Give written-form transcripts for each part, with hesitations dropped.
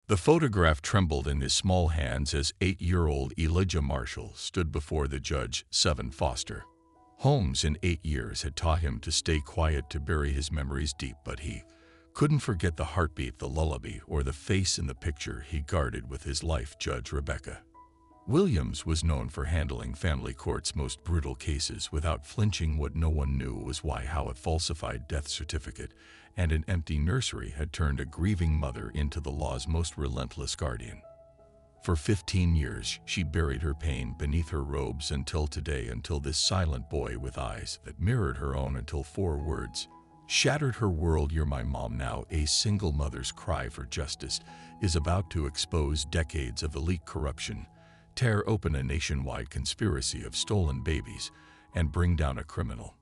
The photograph trembled in his small hands as 8-year-old Elijah Marshall stood before the judge. 7. Foster Holmes in 8 years had taught him to stay quiet, to bury his memories deep, but he couldn't forget the heartbeat, the lullaby, or the face in the picture he guarded with his life. Judge Rebecca Williams was known for handling family court's most brutal cases without flinching. What no one knew was how a falsified death certificate and an empty nursery had turned a grieving mother into the law's most relentless guardian. For 15 years, she buried her pain beneath her robes until today, until this silent boy with eyes that mirrored her own, until 4 words shattered her world. You're my mom now. A single mother's cry for justice is about to expose decades of elite corruption, tear open a nationwide conspiracy of stolen babies, and bring down a criminal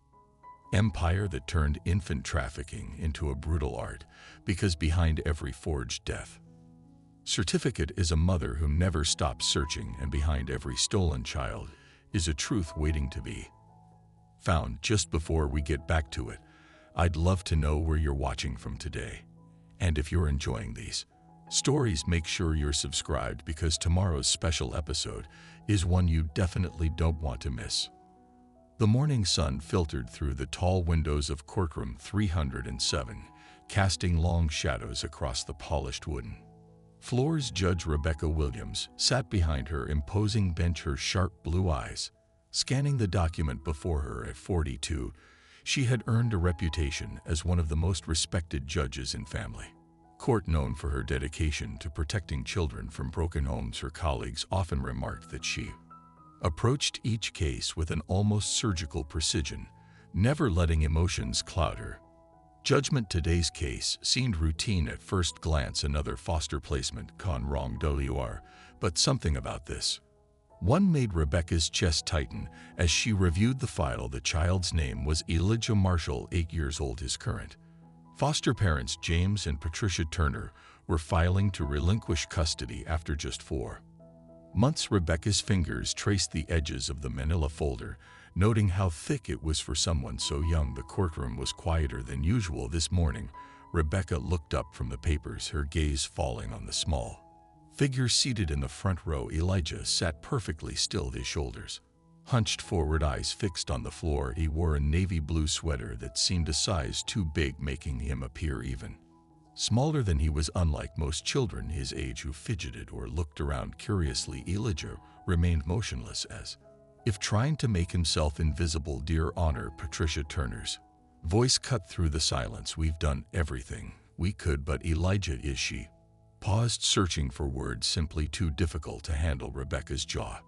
empire that turned infant trafficking into a brutal art, because behind every forged death certificate is a mother who never stops searching, and behind every stolen child is a truth waiting to be found. Just before we get back to it, I'd love to know where you're watching from today. And if you're enjoying these stories, make sure you're subscribed, because tomorrow's special episode is one you definitely don't want to miss. The morning sun filtered through the tall windows of Courtroom 307, casting long shadows across the polished wooden floors. Judge Rebecca Williams sat behind her imposing bench, her sharp blue eyes scanning the document before her. At 42, she had earned a reputation as one of the most respected judges in family court, known for her dedication to protecting children from broken homes. Her colleagues often remarked that she approached each case with an almost surgical precision, never letting emotions cloud her judgment. Today's case seemed routine at first glance, another foster placement gone wrong, but something about this one made Rebecca's chest tighten as she reviewed the file. The child's name was Elijah Marshall, 8 years old. His current foster parents, James and Patricia Turner, were filing to relinquish custody after just 4 months. Rebecca's fingers traced the edges of the manila folder, noting how thick it was for someone so young. The courtroom was quieter than usual this morning. Rebecca looked up from the papers, her gaze falling on the small figure seated in the front row. Elijah sat perfectly still, his shoulders hunched forward, eyes fixed on the floor. He wore a navy blue sweater that seemed a size too big, making him appear even smaller than he was. Unlike most children his age who fidgeted or looked around curiously, Elijah remained motionless, as if trying to make himself invisible. Dear Honor, Patricia Turner's voice cut through the silence. We've done everything we could, but Elijah is she paused, searching for words simply too difficult to handle. Rebecca's jaw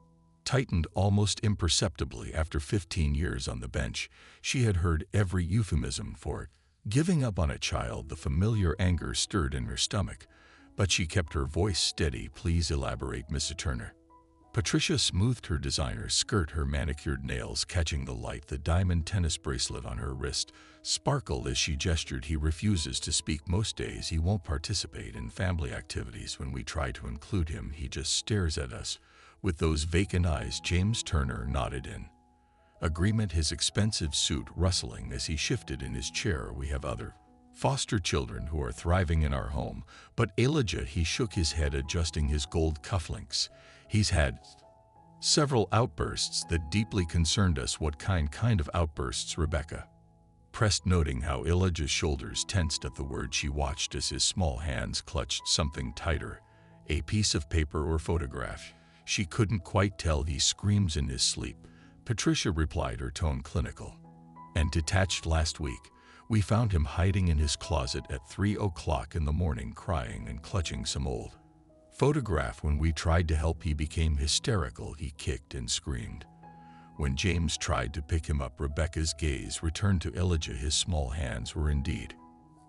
tightened almost imperceptibly. After 15 years on the bench, she had heard every euphemism for giving up on a child. The familiar anger stirred in her stomach, but she kept her voice steady. Please elaborate, Mrs. Turner. Patricia smoothed her designer skirt, her manicured nails catching the light. The diamond tennis bracelet on her wrist sparkled as she gestured. He refuses to speak most days. He won't participate in family activities. When we try to include him, he just stares at us with those vacant eyes. James Turner nodded in agreement, his expensive suit rustling as he shifted in his chair. We have other foster children who are thriving in our home, but Elijah, he shook his head, adjusting his gold cufflinks. He's had several outbursts that deeply concerned us. What kind of outbursts? Rebecca pressed, noting how Elijah's shoulders tensed at the word. She watched as his small hands clutched something tighter, a piece of paper or photograph. She couldn't quite tell. He screams in his sleep, Patricia replied, her tone clinical and detached. Last week, we found him hiding in his closet at 3 o'clock in the morning, crying and clutching some old photograph. When we tried to help, he became hysterical. He kicked and screamed. When James tried to pick him up, Rebecca's gaze returned to Elijah. His small hands were indeed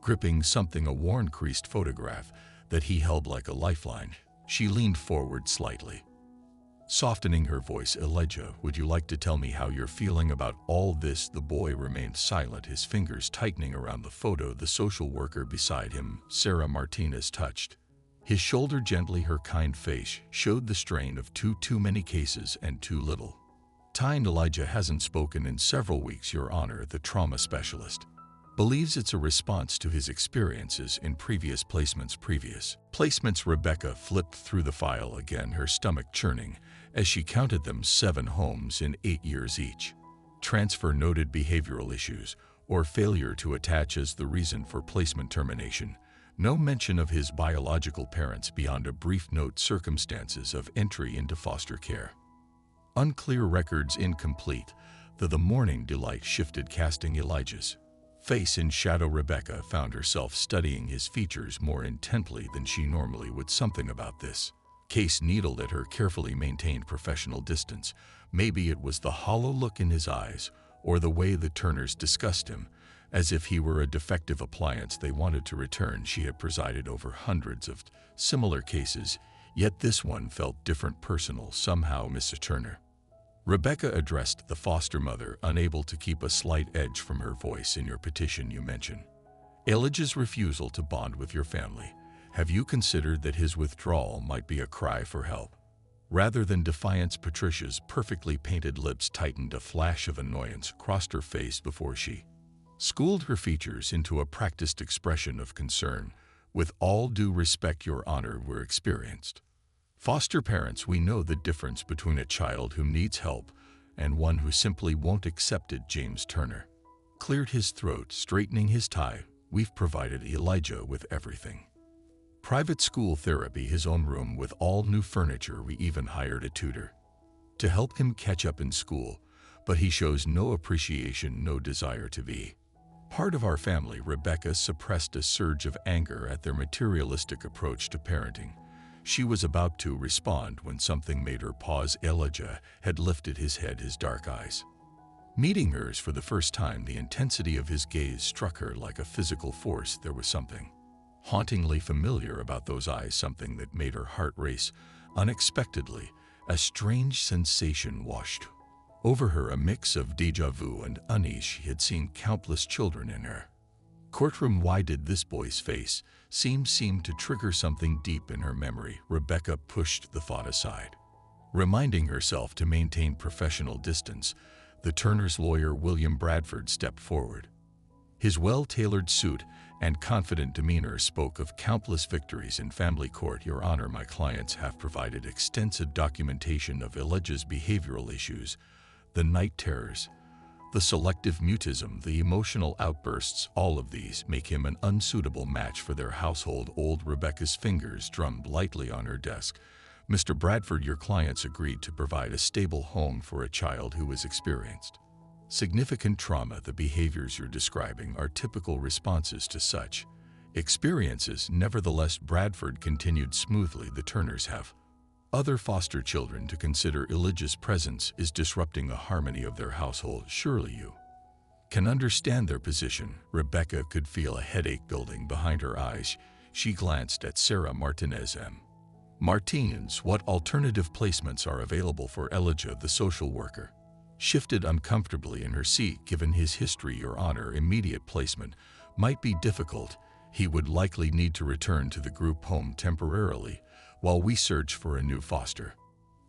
gripping something, a worn, creased photograph that he held like a lifeline. She leaned forward slightly, softening her voice. Elijah, would you like to tell me how you're feeling about all this? The boy remained silent, his fingers tightening around the photo. The social worker beside him, Sarah Martinez, touched his shoulder gently. Her kind face showed the strain of too many cases and too little time. Elijah hasn't spoken in several weeks, Your Honor, the trauma specialist believes it's a response to his experiences in previous placements. Rebecca flipped through the file again, her stomach churning, as she counted them: 7 homes in 8 years each. Transfer noted: behavioral issues or failure to attach as the reason for placement termination. No mention of his biological parents beyond a brief note: circumstances of entry into foster care. Unclear, records incomplete. The morning delight shifted, casting Elijah's face in shadow. Rebecca found herself studying his features more intently than she normally would. Something about this case needled at her carefully maintained professional distance. Maybe it was the hollow look in his eyes, or the way the Turners discussed him, as if he were a defective appliance they wanted to return. She had presided over hundreds of similar cases, yet this one felt different, personal somehow. Mr. Turner, Rebecca addressed the foster mother, unable to keep a slight edge from her voice. In your petition you mention Elijah's refusal to bond with your family. Have you considered that his withdrawal might be a cry for help rather than defiance? Patricia's perfectly painted lips tightened. A flash of annoyance crossed her face before she schooled her features into a practiced expression of concern. With all due respect, Your Honor, we're experienced foster parents. We know the difference between a child who needs help and one who simply won't accept it. James Turner cleared his throat, straightening his tie. We've provided Elijah with everything: private school, therapy, his own room with all new furniture. We even hired a tutor to help him catch up in school, but he shows no appreciation, no desire to be part of our family. Rebecca suppressed a surge of anger at their materialistic approach to parenting. She was about to respond when something made her pause. Elijah had lifted his head, his dark eyes meeting hers for the first time. The intensity of his gaze struck her like a physical force. There was something hauntingly familiar about those eyes, something that made her heart race. Unexpectedly, a strange sensation washed over her, a mix of déjà vu and unease. She had seen countless children in her courtroom. Why did this boy's face seem to trigger something deep in her memory? Rebecca pushed the thought aside, reminding herself to maintain professional distance. The Turners' lawyer, William Bradford, stepped forward. His well-tailored suit and confident demeanor spoke of countless victories in family court. Your Honor, my clients have provided extensive documentation of Elijah's behavioral issues: the night terrors, the selective mutism, the emotional outbursts. All of these make him an unsuitable match for their household. Old Rebecca's fingers drummed lightly on her desk. Mr. Bradford, your clients agreed to provide a stable home for a child who has experienced significant trauma. The behaviors you're describing are typical responses to such experiences. Nevertheless, Bradford continued smoothly, the Turners have other foster children to consider. Elijah's presence is disrupting the harmony of their household. Surely you can understand their position. Rebecca could feel a headache building behind her eyes. She glanced at Sarah Martinez. Martinez, what alternative placements are available for Elijah? The social worker shifted uncomfortably in her seat. Given his history, Your Honor, immediate placement might be difficult. He would likely need to return to the group home temporarily while we search for a new foster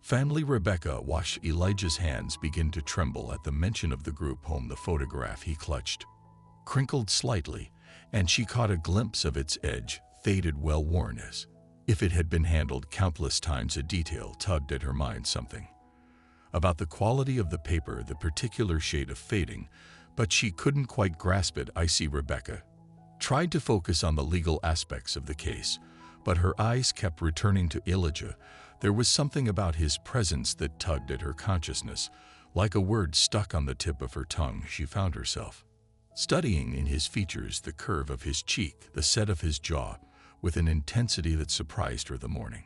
family. Rebecca watched Elijah's hands begin to tremble at the mention of the group home. The photograph he clutched crinkled slightly, and she caught a glimpse of its edge, faded, well-worn, as if it had been handled countless times. A detail tugged at her mind, something about the quality of the paper, the particular shade of fading, but she couldn't quite grasp it. I see. Rebecca tried to focus on the legal aspects of the case, but her eyes kept returning to Elijah. There was something about his presence that tugged at her consciousness, like a word stuck on the tip of her tongue. She found herself studying in his features, the curve of his cheek, the set of his jaw, with an intensity that surprised her. The morning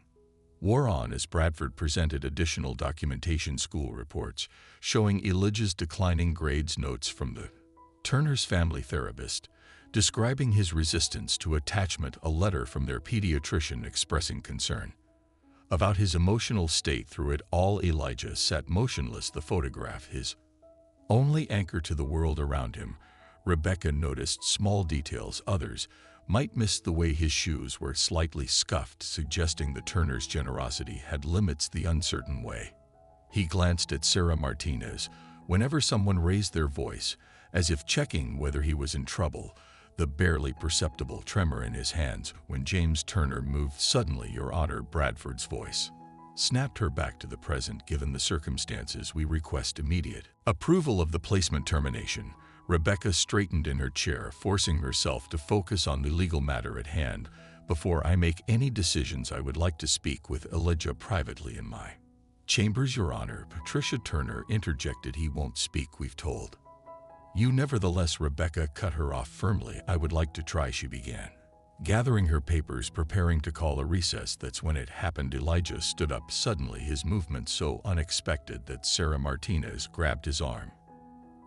wore on as Bradford presented additional documentation, school reports showing Elijah's declining grades, notes from the Turners' family therapist describing his resistance to attachment, a letter from their pediatrician expressing concern about his emotional state. Through it all, Elijah sat motionless, the photograph his only anchor to the world around him. Rebecca noticed small details. Others might miss the way his shoes were slightly scuffed, suggesting the Turners' generosity had limits. The uncertain way he glanced at Sarah Martinez whenever someone raised their voice, as if checking whether he was in trouble, the barely perceptible tremor in his hands when James Turner moved. Suddenly, Your Honor, Bradford's voice snapped her back to the present. Given the circumstances, we request immediate approval of the placement termination. Rebecca straightened in her chair, forcing herself to focus on the legal matter at hand. Before I make any decisions, I would like to speak with Elijah privately in my chambers, Your Honor. Patricia Turner interjected. He won't speak, we've told you. Nevertheless, Rebecca cut her off firmly. I would like to try, she began, gathering her papers, preparing to call a recess. That's when it happened. Elijah stood up suddenly, his movement so unexpected that Sarah Martinez grabbed his arm.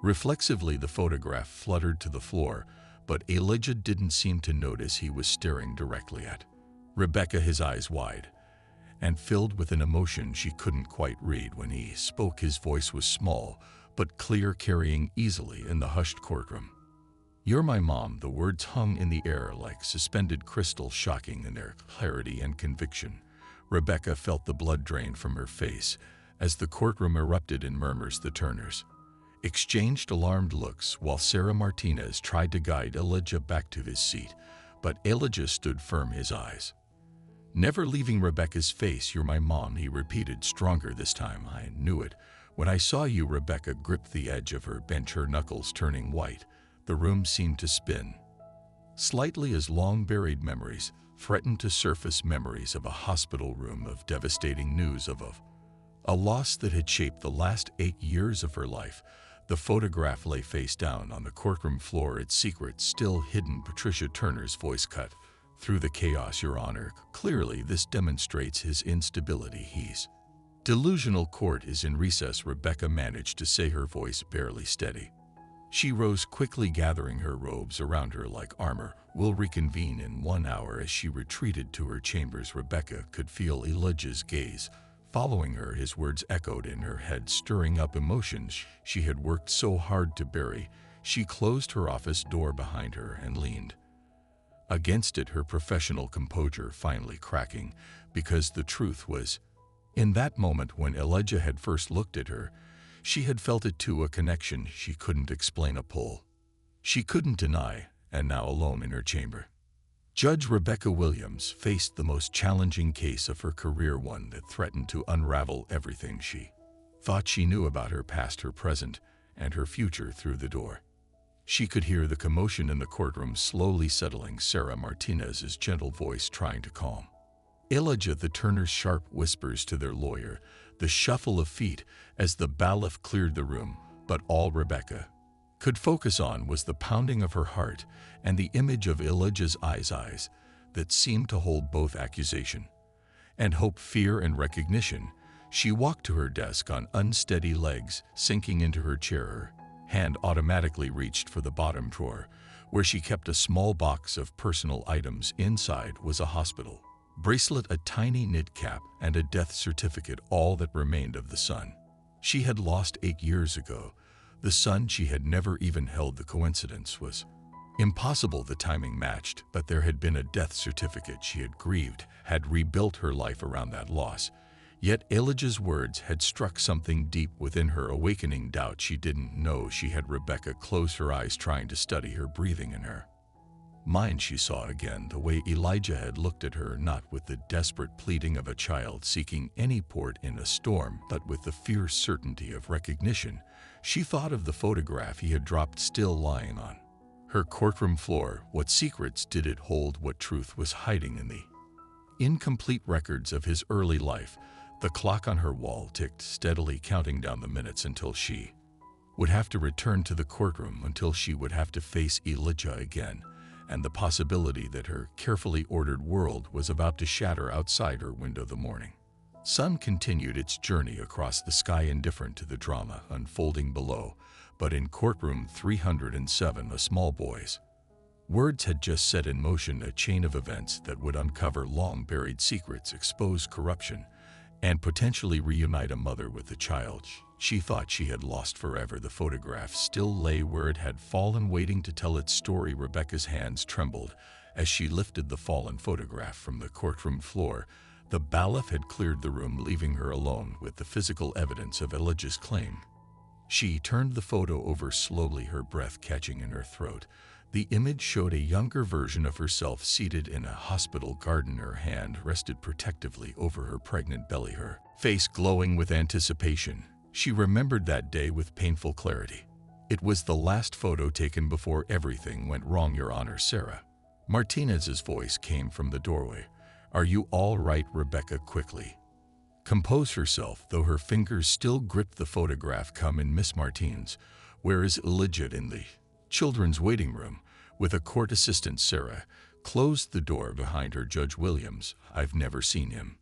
Reflexively, the photograph fluttered to the floor, but Elijah didn't seem to notice he was staring directly at Rebecca, his eyes wide and filled with an emotion she couldn't quite read. When he spoke, his voice was small but clear, carrying easily in the hushed courtroom. You're my mom. The words hung in the air like suspended crystal, shocking in their clarity and conviction. Rebecca felt the blood drain from her face as the courtroom erupted in murmurs. The Turners exchanged alarmed looks while Sarah Martinez tried to guide Elijah back to his seat, but Elijah stood firm, his eyes never leaving Rebecca's face. You're my mom, he repeated, stronger this time. I knew it when I saw you. Rebecca gripped the edge of her bench, her knuckles turning white. The room seemed to spin slightly as long-buried memories threatened to surface, memories of a hospital room, of devastating news, of a loss that had shaped the last 8 years of her life. The photograph lay face down on the courtroom floor, its secret still hidden. Patricia Turner's voice cut through the chaos. Your Honor, clearly this demonstrates his instability. He's delusional. Court is in recess, Rebecca managed to say, her voice barely steady. She rose quickly, gathering her robes around her like armor. We'll reconvene in 1 hour. As she retreated to her chambers, Rebecca could feel Elijah's gaze following her. His words echoed in her head, stirring up emotions she had worked so hard to bury. She closed her office door behind her and leaned against it, her professional composure finally cracking, because the truth was, in that moment when Elijah had first looked at her, she had felt it too, a connection she couldn't explain, a pull she couldn't deny. And now, alone in her chamber, Judge Rebecca Williams faced the most challenging case of her career, one that threatened to unravel everything she thought she knew about her past, her present, and her future. Through the door, she could hear the commotion in the courtroom slowly settling, Sarah Martinez's gentle voice trying to calm Elijah, the Turners' sharp whispers to their lawyer, the shuffle of feet as the bailiff cleared the room. But all Rebecca could focus on was the pounding of her heart and the image of Elijah's eyes that seemed to hold both accusation and hope, fear and recognition. She walked to her desk on unsteady legs, sinking into her chair. Her hand automatically reached for the bottom drawer, where she kept a small box of personal items. Inside was a hospital bracelet, a tiny knit cap, and a death certificate, all that remained of the son she had lost 8 years ago, the son she had never even held. The coincidence was impossible, the timing matched, but there had been a death certificate. She had grieved, had rebuilt her life around that loss. Yet Elijah's words had struck something deep within her, awakening doubt she didn't know she had. Rebecca closed her eyes, trying to study her breathing. In her mind, she saw again the way Elijah had looked at her, not with the desperate pleading of a child seeking any port in a storm, but with the fierce certainty of recognition. She thought of the photograph he had dropped, still lying on her courtroom floor. What secrets did it hold? What truth was hiding in the incomplete records of his early life? The clock on her wall ticked steadily, counting down the minutes until she would have to return to the courtroom, until she would have to face Elijah again, and the possibility that her carefully ordered world was about to shatter outside her window. The morning sun continued its journey across the sky, indifferent to the drama unfolding below. But in courtroom 307, a small boy's words had just set in motion a chain of events that would uncover long-buried secrets, expose corruption, and potentially reunite a mother with the child she thought she had lost forever. The photograph still lay where it had fallen, waiting to tell its story. Rebecca's hands trembled as she lifted the fallen photograph from the courtroom floor. The bailiff had cleared the room, leaving her alone with the physical evidence of Elijah's claim. She turned the photo over slowly, her breath catching in her throat. The image showed a younger version of herself seated in a hospital garden. Her hand rested protectively over her pregnant belly, her face glowing with anticipation. She remembered that day with painful clarity. It was the last photo taken before everything went wrong, Your Honor. Sarah Martinez's voice came from the doorway. Are you all right? Rebecca quickly composed herself, though her fingers still gripped the photograph. Come in, Miss Martinez. Where is Elijah? In the children's waiting room, with a court assistant. Sarah closed the door behind her. Judge Williams, I've never seen him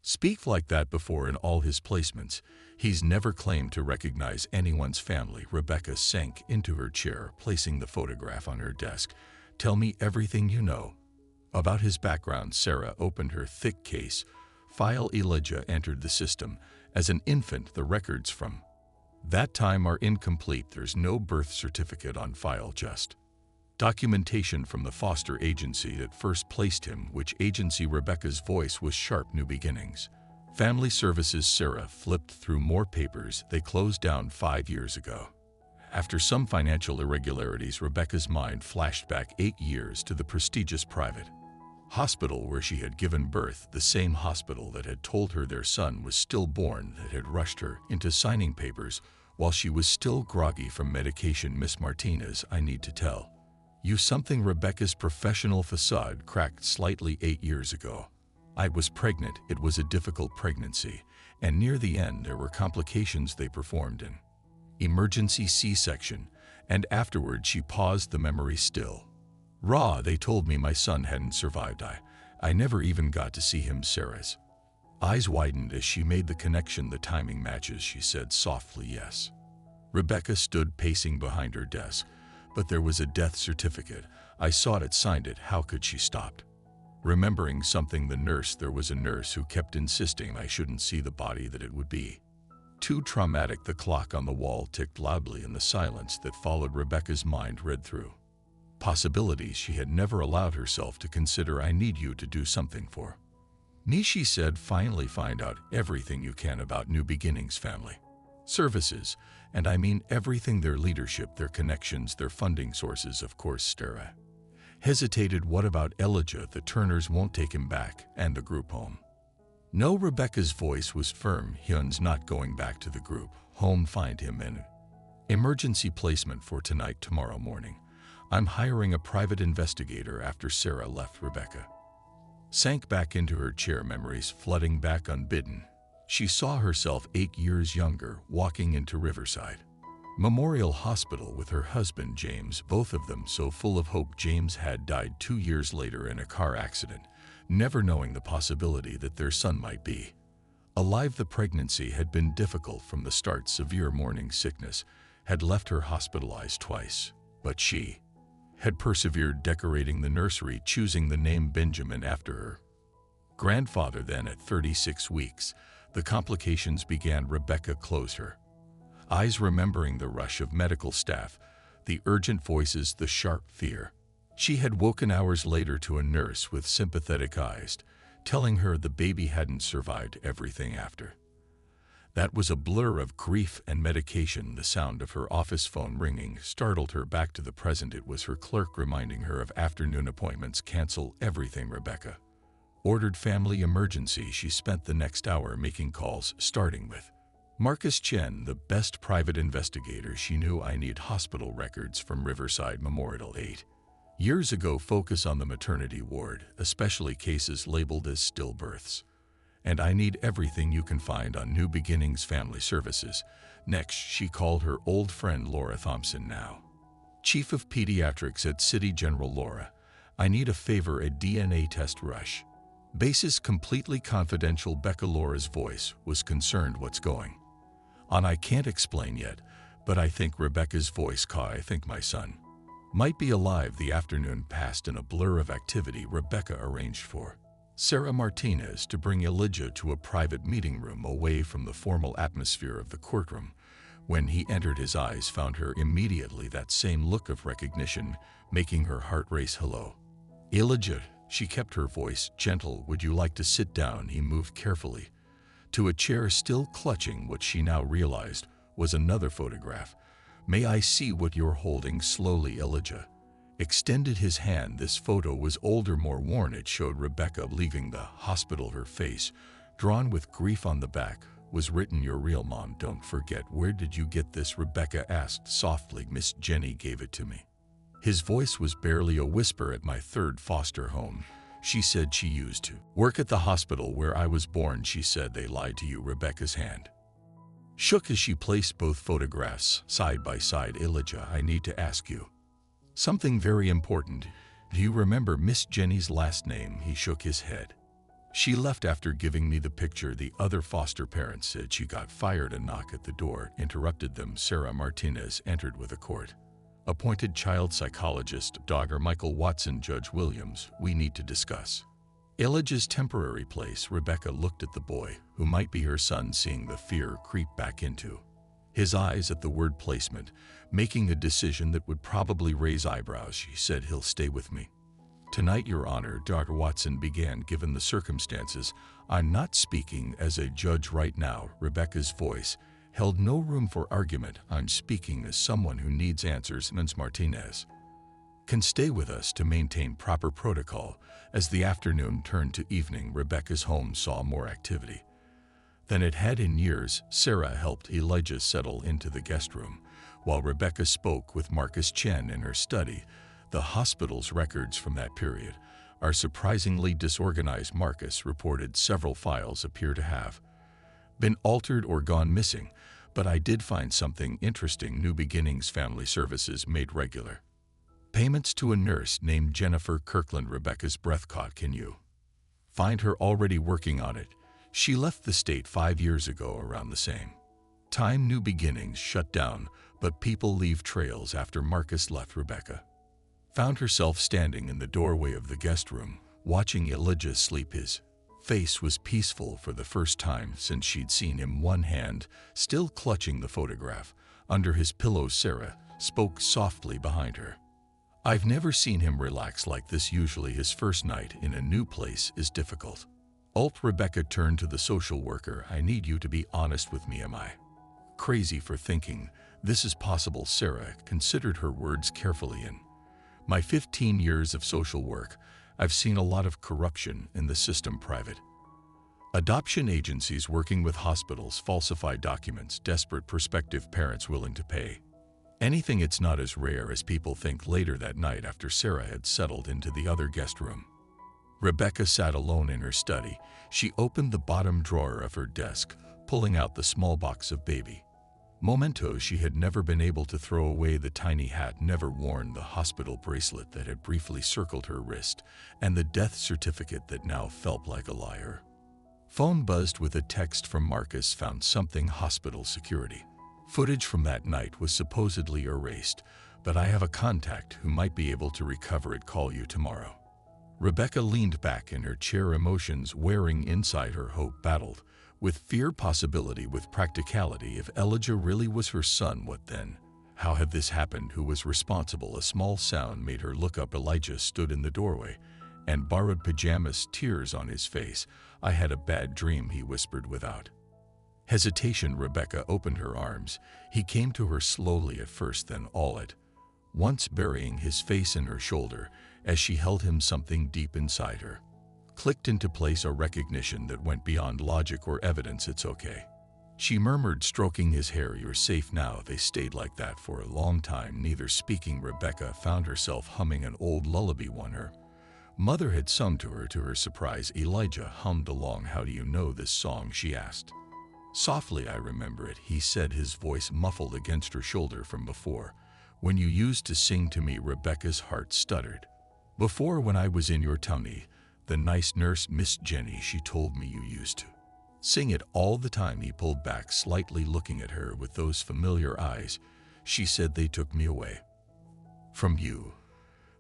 speak like that before in all his placements. He's never claimed to recognize anyone's family. Rebecca sank into her chair, placing the photograph on her desk. Tell me everything you know about his background. Sarah opened her thick case file. Elijah entered the system as an infant. The records from that time are incomplete. There's no birth certificate on file, just documentation from the foster agency that first placed him. Which agency? Rebecca's voice was sharp. New Beginnings Family Services. Sarah flipped through more papers. They closed down 5 years ago. After some financial irregularities, Rebecca's mind flashed back 8 years to the prestigious private hospital where she had given birth, the same hospital that had told her their son was stillborn, that had rushed her into signing papers while she was still groggy from medication. Miss Martinez, I need to tell you something. Rebecca's professional facade cracked slightly. 8 years ago, I was pregnant. It was a difficult pregnancy, and near the end there were complications. They performed an emergency C-section, and afterward she paused, the memory still raw. They told me my son hadn't survived. I never even got to see him. Sarah's eyes widened as she made the connection. The timing matches, she said softly. Yes. Rebecca stood pacing behind her desk. But there was a death certificate. I saw it, signed it. How could she? Stopped remembering something. The nurse. There was a nurse who kept insisting I shouldn't see the body, that it would be too traumatic. The clock on the wall ticked loudly in the silence that followed. Rebecca's mind read through possibilities she had never allowed herself to consider. I need you to do something for me, she said. Finally, find out everything you can about New Beginnings Family Services, and I mean everything: their leadership, their connections, their funding sources. Of course. Sarah hesitated. What about Elijah? The Turners won't take him back, and the group home? No. Rebecca's voice was firm. Hyun's not going back to the group home. Find him an emergency placement for tonight, tomorrow morning. I'm hiring a private investigator. After Sarah left, Rebecca sank back into her chair, memories flooding back unbidden. She saw herself 8 years younger, walking into Riverside Memorial Hospital with her husband James, both of them so full of hope. James had died 2 years later in a car accident, never knowing the possibility that their son might be alive. The pregnancy had been difficult from the start. Severe morning sickness had left her hospitalized twice, but she had persevered, decorating the nursery, choosing the name Benjamin after her grandfather. Then at 36 weeks, the complications began. Rebecca closed her eyes, remembering the rush of medical staff, the urgent voices, the sharp fear. She had woken hours later to a nurse with sympathetic eyes, telling her the baby hadn't survived. Everything after that was a blur of grief and medication. The sound of her office phone ringing startled her back to the present. It was her clerk reminding her of afternoon appointments. Cancel everything. Rebecca ordered family emergency. She spent the next hour making calls, starting with Marcus Chen, the best private investigator she knew. I need hospital records from Riverside Memorial 8 years ago. Focus on the maternity ward, especially cases labeled as stillbirths. And I need everything you can find on New Beginnings Family Services. Next, she called her old friend Laura Thompson, now Chief of Pediatrics at City General. Laura, I need a favor, a DNA test rush. Basis completely confidential. Becca. Laura's voice was concerned. What's going on? I can't explain yet, but I think Rebecca's voice I think my son might be alive. The afternoon passed in a blur of activity. Rebecca arranged for Sarah Martinez to bring Elijah to a private meeting room away from the formal atmosphere of the courtroom. When he entered, his eyes found her immediately, that same look of recognition making her heart race. Hello, Elijah. She kept her voice gentle. Would you like to sit down? He moved carefully to a chair, still clutching what she now realized was another photograph. "May I see what you're holding?" Slowly Elijah extended his hand. This photo was older, more worn. It showed Rebecca leaving the hospital. Her face, drawn with grief on the back, was written, "You're real, Mom. Don't forget." "Where did you get this?" Rebecca asked softly. "Miss Jenny gave it to me." His voice was barely a whisper. "At my third foster home. She said she used to work at the hospital where I was born. She said they lied to you." Rebecca's hand shook as she placed both photographs side by side. "Elijah, I need to ask you something very important. Do you remember Miss Jenny's last name?" He shook his head. "She left after giving me the picture." The other foster parents said she got fired. A knock at the door interrupted them. Sarah Martinez entered with a court-appointed child psychologist, Dr. Michael Watson. "Judge Williams, we need to discuss Elijah's temporary place." Rebecca looked at the boy, who might be her son, seeing the fear creep back into his eyes at the word placement, making a decision that would probably raise eyebrows. She said, "He'll stay with me tonight, Your Honor." Dr. Watson began, "Given the circumstances, I'm not speaking as a judge right now." Rebecca's voice held no room for argument. "I'm speaking as someone who needs answers. Ms. Martinez can stay with us to maintain proper protocol." As the afternoon turned to evening, Rebecca's home saw more activity than it had in years. Sarah helped Elijah settle into the guest room, while Rebecca spoke with Marcus Chen in her study. The hospital's records from that period are surprisingly disorganized. Marcus reported several files appear to have been altered or gone missing, but I did find something interesting. New Beginnings Family Services made regular payments to a nurse named Jennifer Kirkland. Rebecca's breath caught. "Can you find her?" "Already working on it. She left the state 5 years ago around the same time New Beginnings shut down, but people leave trails." After Marcus left, Rebecca found herself standing in the doorway of the guest room, watching Elijah sleep. His face was peaceful for the first time since she'd seen him, one hand still clutching the photograph under his pillow. Sarah spoke softly behind her. "I've never seen him relax like this. Usually his first night in a new place is difficult." Rebecca turned to the social worker. "I need you to be honest with me. Am I crazy for thinking this is possible?" Sarah considered her words carefully. "In my 15 years of social work, I've seen a lot of corruption in the system. Private adoption agencies working with hospitals, falsified documents, desperate prospective parents willing to pay anything. It's not as rare as people think." Later that night, after Sarah had settled into the other guest room, Rebecca sat alone in her study. She opened the bottom drawer of her desk, pulling out the small box of baby mementos she had never been able to throw away: the tiny hat never worn, the hospital bracelet that had briefly circled her wrist, and the death certificate that now felt like a liar. Phone buzzed with a text from Marcus. "Found something. Hospital security footage from that night was supposedly erased, but I have a contact who might be able to recover it. Call you tomorrow." Rebecca leaned back in her chair, emotions wearing inside her. Hope battled with fear, possibility with practicality. If Elijah really was her son, what then? How had this happened? Who was responsible? A small sound made her look up. Elijah stood in the doorway and borrowed pajamas, tears on his face. "I had a bad dream," he whispered without hesitation. Rebecca opened her arms. He came to her slowly at first, then all at once, burying his face in her shoulder. As she held him, something deep inside her clicked into place, a recognition that went beyond logic or evidence. "It's okay," she murmured, stroking his hair. "You're safe now." They stayed like that for a long time, neither speaking. Rebecca found herself humming an old lullaby one her mother had sung to her. To her surprise, Elijah hummed along. "How do you know this song?" she asked softly. "I remember it," he said, his voice muffled against her shoulder. "From before, when you used to sing to me." Rebecca's heart stuttered. "Before, when I was in your tummy, the nice nurse, Miss Jenny, she told me you used to sing it all the time." He pulled back slightly, looking at her with those familiar eyes. "She said they took me away from you,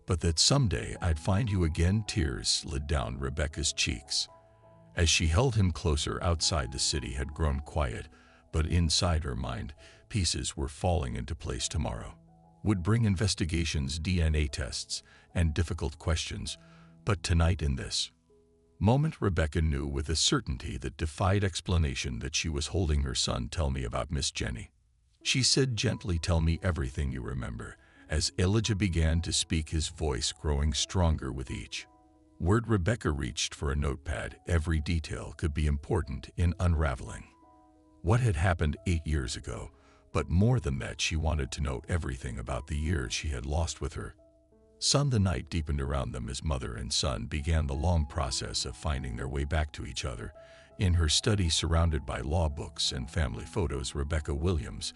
but that someday I'd find you again." Tears slid down Rebecca's cheeks as she held him closer. Outside, the city had grown quiet, but inside her mind, pieces were falling into place. Tomorrow would bring investigations, DNA tests, and difficult questions. But tonight, in this moment, Rebecca knew with a certainty that defied explanation that she was holding her son. "Tell me about Miss Jenny." She said gently, "Tell me everything you remember." As Elijah began to speak, his voice growing stronger with each word, Rebecca reached for a notepad. Every detail could be important in unraveling what had happened 8 years ago, but more than that, she wanted to know everything about the years she had lost with her son. The night deepened around them as mother and son began the long process of finding their way back to each other. In her study, surrounded by law books and family photos, Rebecca Williams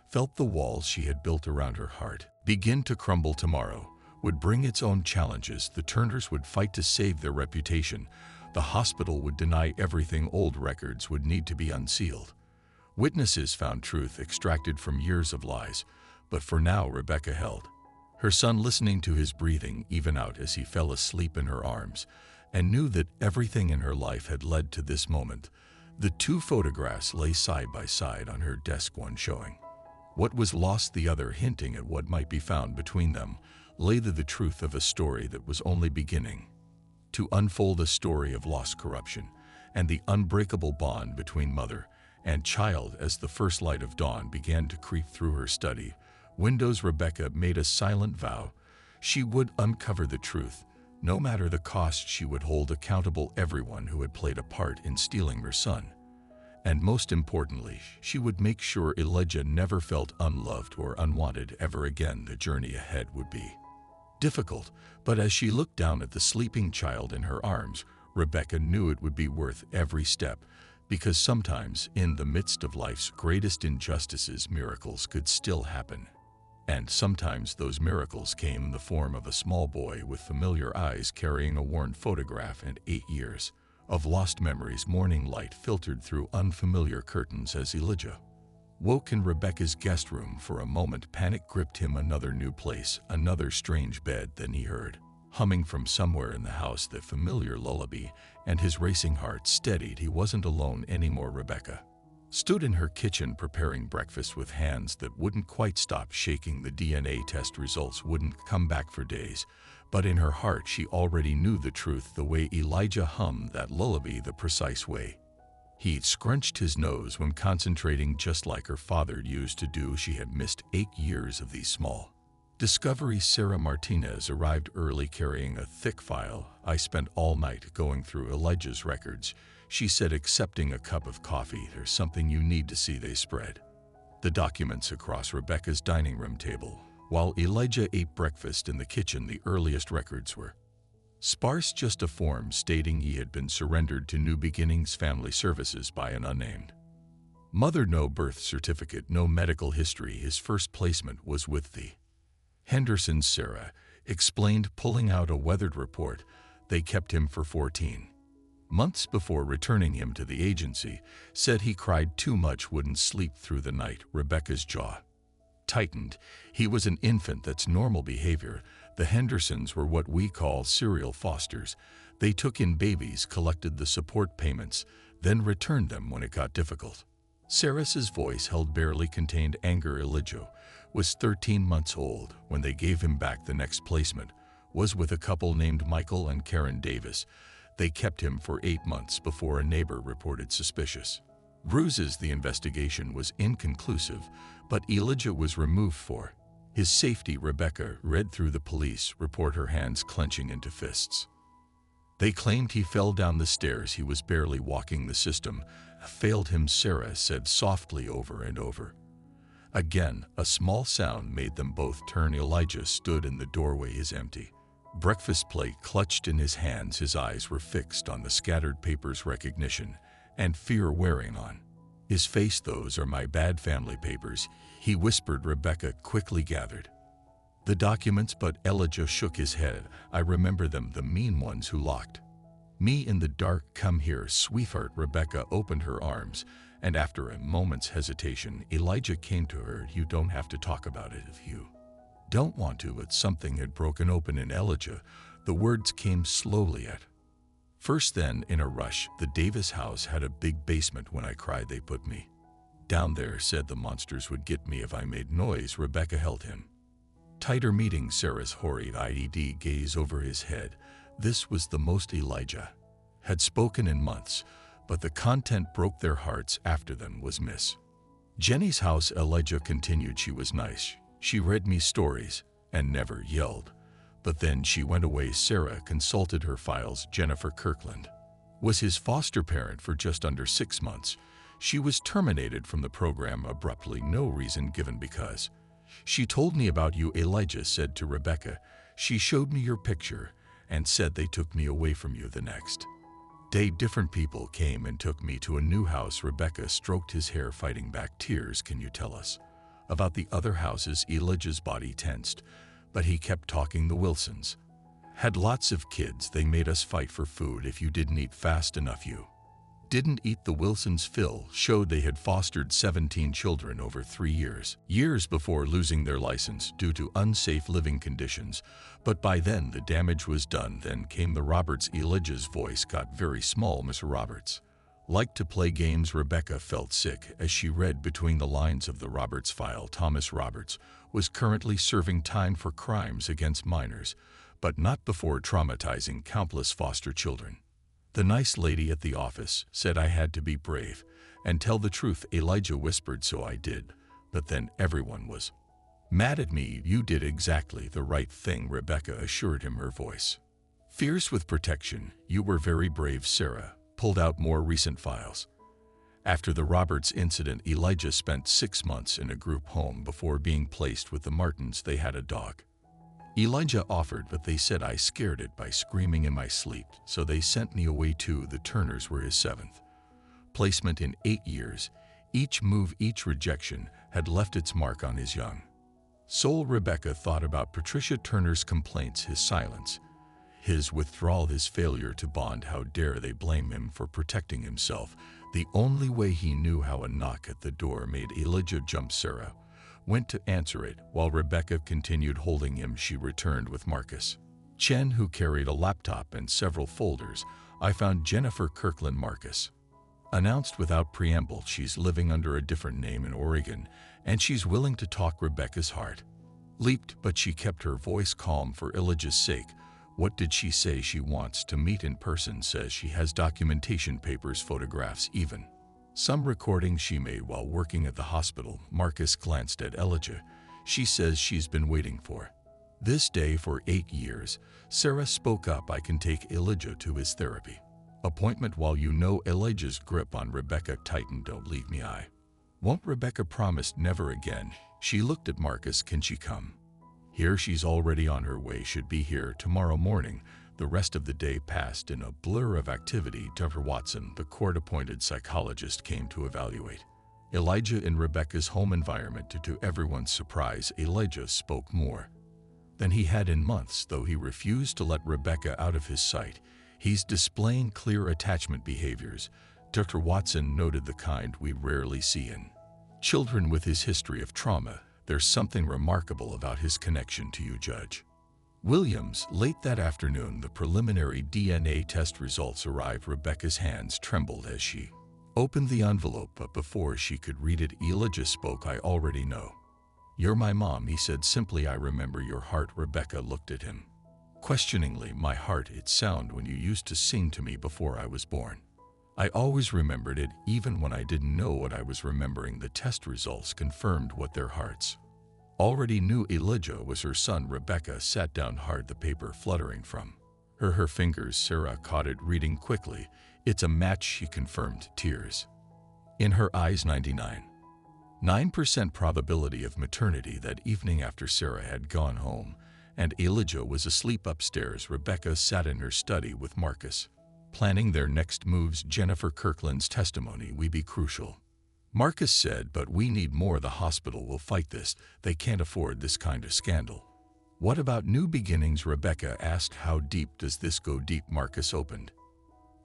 felt the walls she had built around her heart begin to crumble. Tomorrow would bring its own challenges. The Turners would fight to save their reputation. The hospital would deny everything. Old records would need to be unsealed. Witnesses found truth extracted from years of lies. But for now, Rebecca held her son, listening to his breathing even out as he fell asleep in her arms, and knew that everything in her life had led to this moment. The two photographs lay side by side on her desk, one showing what was lost, the other hinting at what might be found between them. Lay the truth of a story that was only beginning to unfold, a story of lost corruption and the unbreakable bond between mother and child. As the first light of dawn began to creep through her study windows, Rebecca made a silent vow. She would uncover the truth, no matter the cost. She would hold accountable everyone who had played a part in stealing her son. And most importantly, she would make sure Elijah never felt unloved or unwanted ever again. The journey ahead would be difficult, but as she looked down at the sleeping child in her arms, Rebecca knew it would be worth every step, because sometimes, in the midst of life's greatest injustices, miracles could still happen. And sometimes those miracles came in the form of a small boy with familiar eyes carrying a worn photograph and 8 years of lost memories. Morning light filtered through unfamiliar curtains as Elijah woke in Rebecca's guest room. For a moment, panic gripped him. Another new place, another strange bed. Then he heard humming from somewhere in the house, the familiar lullaby, and his racing heart steadied. He wasn't alone anymore. Rebecca stood in her kitchen preparing breakfast with hands that wouldn't quite stop shaking. The DNA test results wouldn't come back for days, but in her heart she already knew the truth. The way Elijah hummed that lullaby, the precise way he scrunched his nose when concentrating, just like her father used to do. She had missed 8 years of these small discoveries. Sarah Martinez arrived early carrying a thick file. "I spent all night going through Elijah's records," she said, accepting a cup of coffee. "There's something you need to see." They spread the documents across Rebecca's dining room table. While Elijah ate breakfast in the kitchen, the earliest records were sparse, just a form stating he had been surrendered to New Beginnings Family Services by an unnamed mother. No birth certificate, no medical history. His first placement was with the Hendersons, Sarah explained, pulling out a weathered report. They kept him for 14 months before returning him to the agency. Said he cried too much, wouldn't sleep through the night. Rebecca's jaw tightened. "He was an infant. That's normal behavior." The Hendersons were what we call serial fosters. They took in babies, collected the support payments, then returned them when it got difficult. Sarah's voice held barely contained anger. Elijah was 13 months old when they gave him back. The next placement was with a couple named Michael and Karen Davis. They kept him for 8 months before a neighbor reported suspicious bruises. The investigation was inconclusive, but Elijah was removed for his safety. Rebecca read through the police report, her hands clenching into fists. They claimed he fell down the stairs. He was barely walking. The system failed him, Sarah said softly over and over. Again, a small sound made them both turn. Elijah stood in the doorway, his empty breakfast plate clutched in his hands. His eyes were fixed on the scattered papers, recognition and fear wearing on his face. "Those are my bad family papers," he whispered. Rebecca quickly gathered the documents, but Elijah shook his head. "I remember them, the mean ones who locked me in the dark. Come here, sweetheart." Rebecca opened her arms, and after a moment's hesitation, Elijah came to her. "You don't have to talk about it if you don't want to." But something had broken open in Elijah. The words came slowly at first, then in a rush. "The Davis house had a big basement. When I cried, they put me down there. Said the monsters would get me if I made noise." Rebecca held him tighter, meeting Sarah's horrid gaze over his head. This was the most Elijah had spoken in months, but the content broke their hearts. After them was Miss Jenny's house, Elijah continued. She was nice. She read me stories and never yelled. But then she went away. Sarah consulted her files. Jennifer Kirkland was his foster parent for just under 6 months. She was terminated from the program abruptly, no reason given. Because she told me about you, Elijah said to Rebecca. She showed me your picture and said they took me away from you the next day. Different people came and took me to a new house. Rebecca stroked his hair, fighting back tears. Can you tell us about the other houses? Elijah's body tensed, but he kept talking. The Wilsons had lots of kids. They made us fight for food. If you didn't eat fast enough, you didn't eat. The Wilsons' Phil showed they had fostered 17 children over 3 years before losing their license due to unsafe living conditions. But by then the damage was done. Then came the Roberts. Elijah's voice got very small. Miss Roberts liked to play games. Rebecca felt sick as she read between the lines of the Roberts file. Thomas Roberts was currently serving time for crimes against minors, but not before traumatizing countless foster children. The nice lady at the office said I had to be brave and tell the truth. Elijah whispered, so I did, but then everyone was mad at me. You did exactly the right thing, Rebecca assured him, her voice fierce with protection. You were very brave. Sarah pulled out more recent files. After the Roberts incident, Elijah spent 6 months in a group home before being placed with the Martins. They had a dog. Elijah offered, but they said I scared it by screaming in my sleep, so they sent me away too. The Turners were his 7th placement in 8 years. Each move, each rejection had left its mark on his young soul. Rebecca thought about Patricia Turner's complaints, his silence, his withdrawal, his failure to bond. How dare they blame him for protecting himself? The only way he knew how a knock at the door made Elijah jump. Sarah went to answer it while Rebecca continued holding him. She returned with Marcus Chen, who carried a laptop and several folders. I found Jennifer Kirkland, Marcus announced without preamble. She's living under a different name in Oregon, and she's willing to talk. Rebecca's heart leaped, but she kept her voice calm for Elijah's sake. What did she say? She wants to meet in person. Says she has documentation, papers, photographs, even some recordings she made while working at the hospital. Marcus glanced at Elijah. She says she's been waiting for this day for 8 years. Sarah spoke up. I can take Elijah to his therapy appointment while you know. Elijah's grip on Rebecca tightened. Don't leave me. I won't. Rebecca promised never again. She looked at Marcus. Can she come here? She's already on her way. Should be here tomorrow morning. The rest of the day passed in a blur of activity. Dr. Watson, the court-appointed psychologist, came to evaluate Elijah in Rebecca's home environment. To everyone's surprise, Elijah spoke more than he had in months. Though he refused to let Rebecca out of his sight, he's displaying clear attachment behaviors. Dr. Watson noted, the kind we rarely see in children with his history of trauma. There's something remarkable about his connection to you, Judge Williams. Late that afternoon, the preliminary DNA test results arrived. Rebecca's hands trembled as she opened the envelope, but before she could read it, Elijah spoke. I already know you're my mom, he said simply. I remember your heart. Rebecca looked at him questioningly. My heart, its sound when you used to sing to me before I was born. I always remembered it, even when I didn't know what I was remembering. The test results confirmed what their hearts already knew. Elijah was her son. Rebecca sat down hard, the paper fluttering from her fingers. Sarah caught it, reading quickly. It's a match, she confirmed, tears in her eyes. 99% probability of maternity. That evening, after Sarah had gone home and Elijah was asleep upstairs, Rebecca sat in her study with Marcus, planning their next moves. Jennifer Kirkland's testimony will be crucial, Marcus said, but we need more. The hospital will fight this. They can't afford this kind of scandal. What about new beginnings? Rebecca asked. How deep does this go? Deep. Marcus opened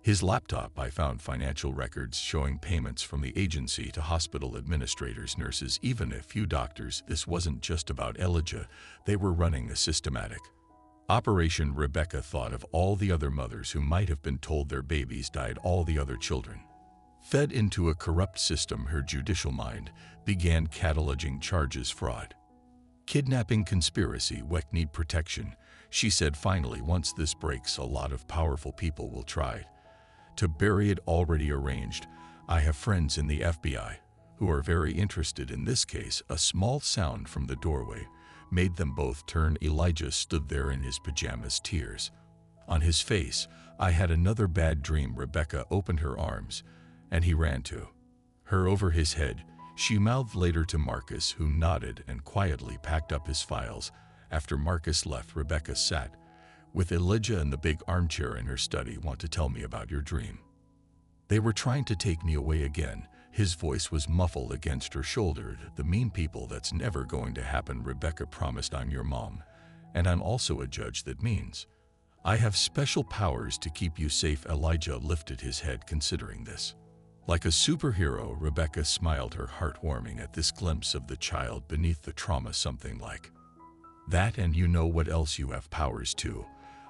his laptop. I found financial records showing payments from the agency to hospital administrators, nurses, even a few doctors. This wasn't just about Elijah. They were running a systematic operation. Rebecca thought of all the other mothers who might have been told their babies died, all the other children fed into a corrupt system. Her judicial mind began cataloging charges: fraud, kidnapping, conspiracy. We need protection, she said finally. Once this breaks, a lot of powerful people will try to bury it. Already arranged. I have friends in the FBI who are very interested in this case. A small sound from the doorway made them both turn. Elijah stood there in his pajamas, tears on his face. I had another bad dream. Rebecca opened her arms, and he ran to her over his head. She mouthed later to Marcus, who nodded and quietly packed up his files. After Marcus left, Rebecca sat with Elijah in the big armchair in her study. Want to tell me about your dream? They were trying to take me away again. His voice was muffled against her shoulder. The mean people, that's never going to happen. Rebecca promised. I'm your mom, and I'm also a judge. That means I have special powers to keep you safe. Elijah lifted his head, considering this like a superhero. Rebecca smiled, her heart warming at this glimpse of the child beneath the trauma. Something like that. And you know what else? You have powers too.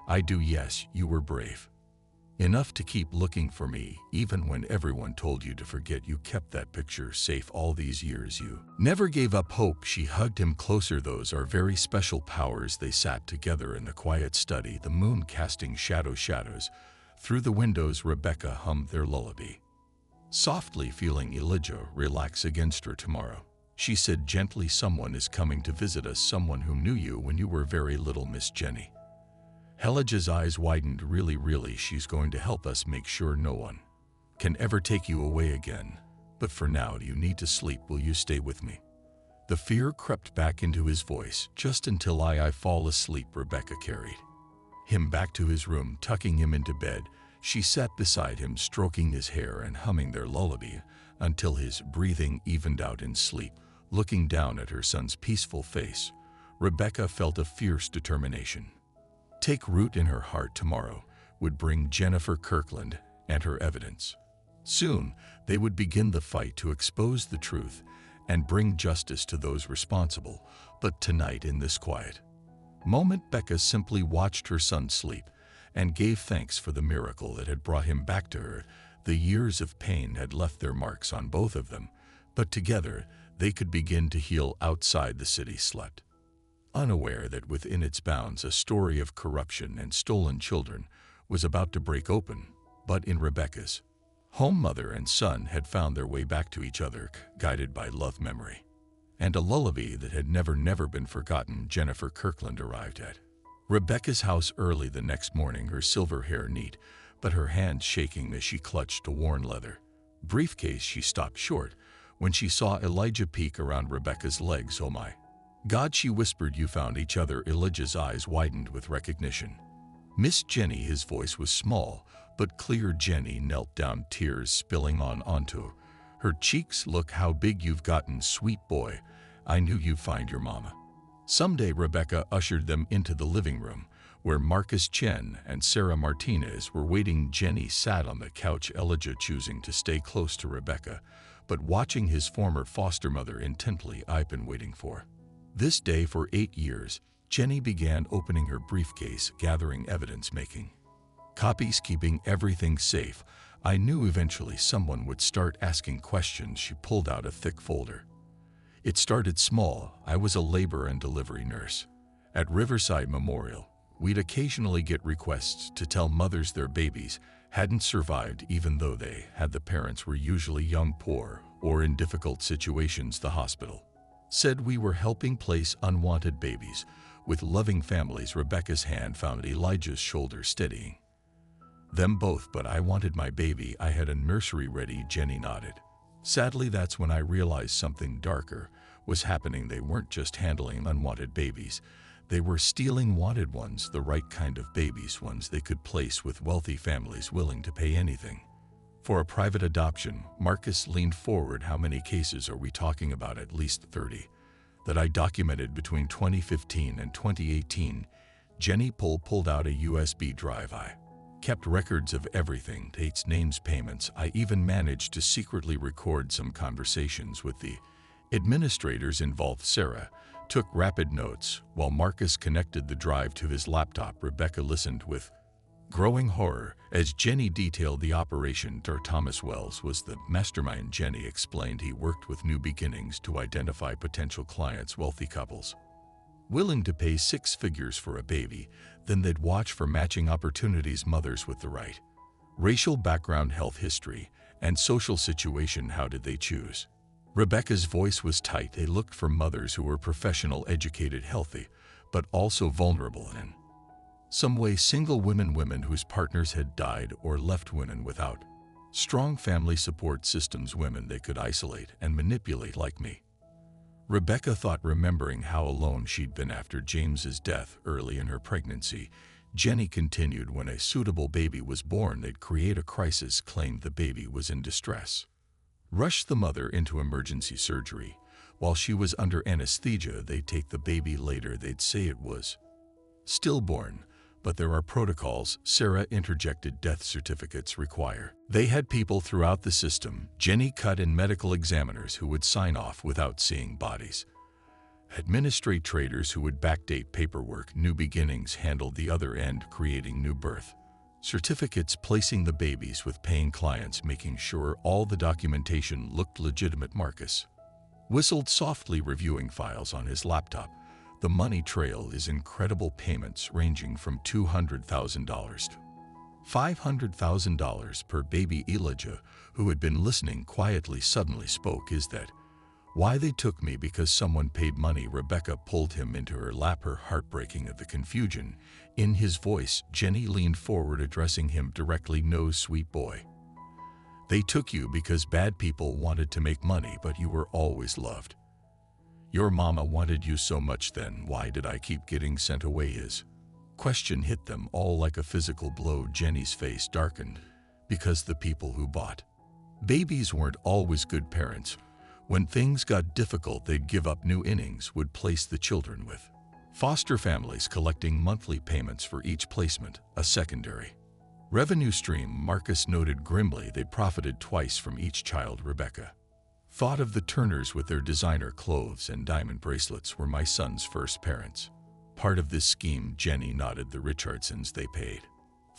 I do. Yes, you were brave enough to keep looking for me, even when everyone told you to forget. You kept that picture safe all these years. You never gave up hope. She hugged him closer. Those are very special powers. They sat together in the quiet study, the moon casting shadows through the windows. Rebecca hummed their lullaby softly, feeling Elijah relax against her. Tomorrow, she said gently, someone is coming to visit us, someone who knew you when you were very little. Miss Jenny. Elijah's eyes widened. Really, she's going to help us make sure no one can ever take you away again. But for now, you need to sleep. Will you stay with me? The fear crept back into his voice. Just until I fall asleep. Rebecca carried him back to his room, tucking him into bed. She sat beside him, stroking his hair and humming their lullaby until his breathing evened out in sleep. Looking down at her son's peaceful face, Rebecca felt a fierce determination take root in her heart. Tomorrow would bring Jennifer Kirkland and her evidence. Soon, they would begin the fight to expose the truth and bring justice to those responsible. But tonight, in this quiet moment, Becca simply watched her son sleep and gave thanks for the miracle that had brought him back to her. The years of pain had left their marks on both of them, but together they could begin to heal. Outside, the city slept, unaware that within its bounds a story of corruption and stolen children was about to break open. But in Rebecca's home, mother and son had found their way back to each other, guided by love, memory, and a lullaby that had never been forgotten. Jennifer Kirkland arrived at Rebecca's house early the next morning, her silver hair neat, but her hands shaking as she clutched a worn leather briefcase. She stopped short when she saw Elijah peek around Rebecca's legs. Oh my God, she whispered, you found each other. Elijah's eyes widened with recognition. Miss Jenny. His voice was small but clear. Jenny knelt down, tears spilling onto her cheeks. Look how big you've gotten, sweet boy. I knew you'd find your mama someday. Rebecca ushered them into the living room, where Marcus Chen and Sarah Martinez were waiting. Jenny sat on the couch, Elijah choosing to stay close to Rebecca, but watching his former foster mother intently. I've been waiting for this day for 8 years. Jenny began opening her briefcase, gathering evidence, making copies, keeping everything safe. I knew eventually someone would start asking questions. She pulled out a thick folder. It started small. I was a labor and delivery nurse at Riverside Memorial. We'd occasionally get requests to tell mothers their babies hadn't survived, even though they had. The parents were usually young, poor, or in difficult situations. The hospital said we were helping place unwanted babies with loving families. Rebecca's hand found Elijah's shoulder, steadying them both. But I wanted my baby. I had a nursery ready. Jenny nodded. Sadly, that's when I realized something darker was happening. They weren't just handling unwanted babies. They were stealing wanted ones, the right kind of babies, ones they could place with wealthy families willing to pay anything for a private adoption. Marcus leaned forward. How many cases are we talking about? At least 30 that I documented between 2015 and 2018. Jenny pulled out a USB drive. I kept records of everything, dates, names, payments. I even managed to secretly record some conversations with the administrators involved. Sarah took rapid notes while Marcus connected the drive to his laptop. Rebecca listened with growing horror as Jenny detailed the operation. Thomas Wells was the mastermind. Jenny explained he worked with New Beginnings to identify potential clients, wealthy couples willing to pay 6 figures for a baby. Then they'd watch for matching opportunities, mothers with the right racial background, health history, and social situation. How did they choose Rebecca's voice was tight. They looked for mothers who were professional, educated, healthy, but also vulnerable and in some way single women whose partners had died or left women without strong family support systems, women they could isolate and manipulate like me. Rebecca thought, remembering how alone she'd been after James's death early in her pregnancy. Jenny continued, when a suitable baby was born, they'd create a crisis, claimed the baby was in distress, rush the mother into emergency surgery. While she was under anesthesia, they'd take the baby later. They'd say it was stillborn, but there are protocols. Sarah interjected, death certificates require. They had people throughout the system, Jenny cut in, medical examiners who would sign off without seeing bodies, administrators who would backdate paperwork. New Beginnings handled the other end, creating new birth certificates, placing the babies with paying clients, making sure all the documentation looked legitimate. Marcus whistled softly, reviewing files on his laptop. The money trail is incredible, payments ranging from $200,000 to $500,000 per baby. Elijah, who had been listening quietly, suddenly spoke. Is that why they took me? Because someone paid money. Rebecca pulled him into her lap, her heart breaking at the confusion in his voice. Jenny leaned forward, addressing him directly. No, sweet boy. They took you because bad people wanted to make money, but you were always loved. Your mama wanted you so much. Then why did I keep getting sent away? His question hit them all like a physical blow. Jenny's face darkened. Because the people who bought babies weren't always good parents. When things got difficult, they'd give up. New Innings would place the children with foster families, collecting monthly payments for each placement, a secondary revenue stream. Marcus noted grimly, they profited twice from each child. Rebecca thought of the Turners with their designer clothes and diamond bracelets were my son's first parents. Part of this scheme. Jenny nodded. The Richardsons, they paid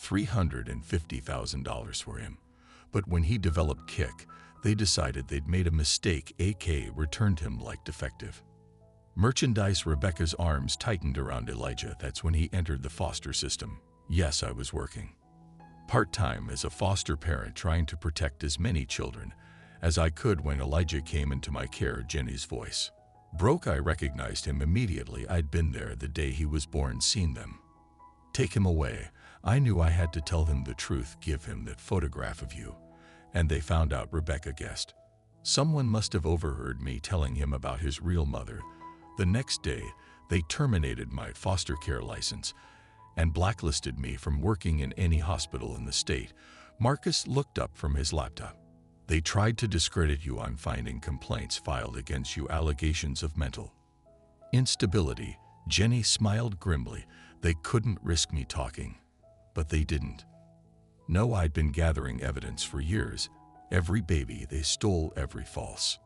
$350,000 for him. But when he developed kick, they decided they'd made a mistake. AK returned him like defective merchandise. Rebecca's arms tightened around Elijah. That's when he entered the foster system. Yes, I was working part-time as a foster parent, trying to protect as many children as I could. When Elijah came into my care, Jenny's voice broke. I recognized him immediately. I'd been there the day he was born, seen them take him away. I knew I had to tell them the truth, give him that photograph of you. And they found out, Rebecca guessed. Someone must have overheard me telling him about his real mother. The next day, they terminated my foster care license and blacklisted me from working in any hospital in the state. Marcus looked up from his laptop. They tried to discredit you. I'm finding complaints filed against you, allegations of mental instability. Jenny smiled grimly. They couldn't risk me talking, but they didn't. No, I'd been gathering evidence for years. Every baby they stole, every false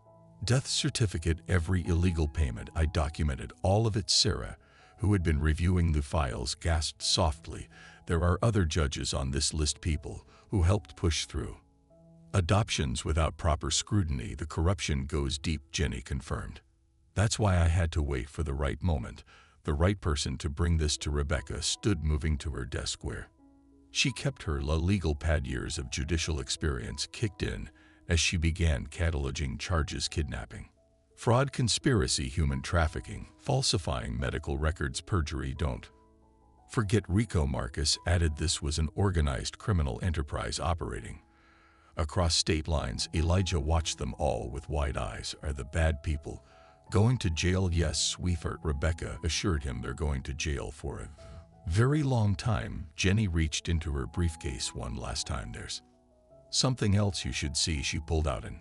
death certificate, every illegal payment. I documented all of it. Sarah, who had been reviewing the files, gasped softly. There are other judges on this list, people who helped push through adoptions without proper scrutiny. The corruption goes deep, Jenny confirmed. That's why I had to wait for the right moment, the right person to bring this to. Rebecca stood, moving to her desk where she kept her legal pad. Years of judicial experience kicked in as she began cataloging charges: kidnapping, fraud, conspiracy, human trafficking, falsifying medical records, perjury. Don't forget RICO. Marcus added this was an organized criminal enterprise operating across state lines. Elijah watched them all with wide eyes. Are the bad people going to jail? Yes, sweetheart, Rebecca assured him. They're going to jail for a very long time. Jenny reached into her briefcase one last time. There's something else you should see. She pulled out an